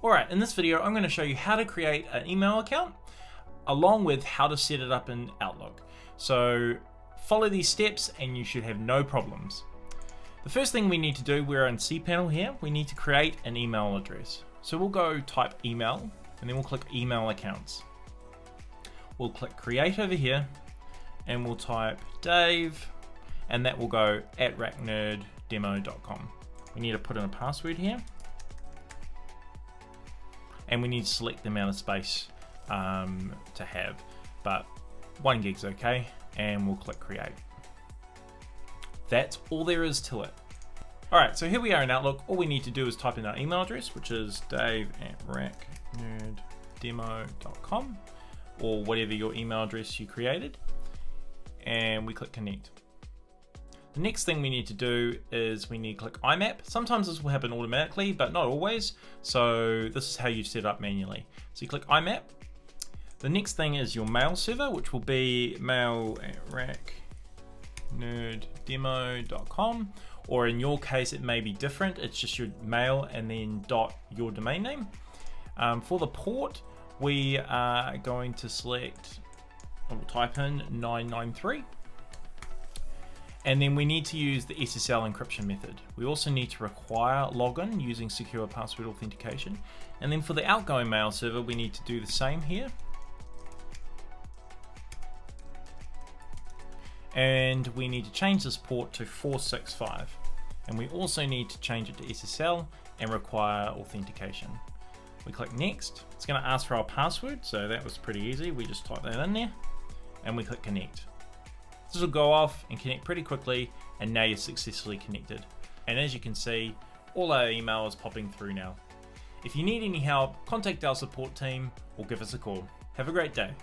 Alright, in this video I'm going to show you how to create an email account along with how to set it up in Outlook. So follow these steps and you should have no problems. The first thing we need to do, we're in cPanel here, we need to create an email address. So we'll go type email and then we'll click email accounts. We'll click create over here and we'll type Dave and that will go at RackNerdDemo.com. We need to put in a password here. And we need to select the amount of space to have, but 1 gig's okay, and we'll click create. That's all there is to it. Alright, so here we are in Outlook. All we need to do is type in our email address, which is dave@racknerddemo.com, or whatever your email address you created, and we click connect. The next thing we need to do is we need to click IMAP. Sometimes this will happen automatically, but not always. So this is how you set it up manually. So you click IMAP. The next thing is your mail server, which will be mail@racknerddemo.com, or in your case, it may be different. It's just your mail and then your domain name. For the port, we are going to select, we'll type in 993. And then we need to use the SSL encryption method. We also need to require login using secure password authentication. And then for the outgoing mail server, we need to do the same here. And we need to change this port to 465. And we also need to change it to SSL and require authentication. We click next. It's gonna ask for our password, so that was pretty easy. We just type that in there and we click connect. This will go off and connect pretty quickly, and now you're successfully connected. And as you can see, all our email is popping through now. If you need any help, contact our support team or give us a call. Have a great day.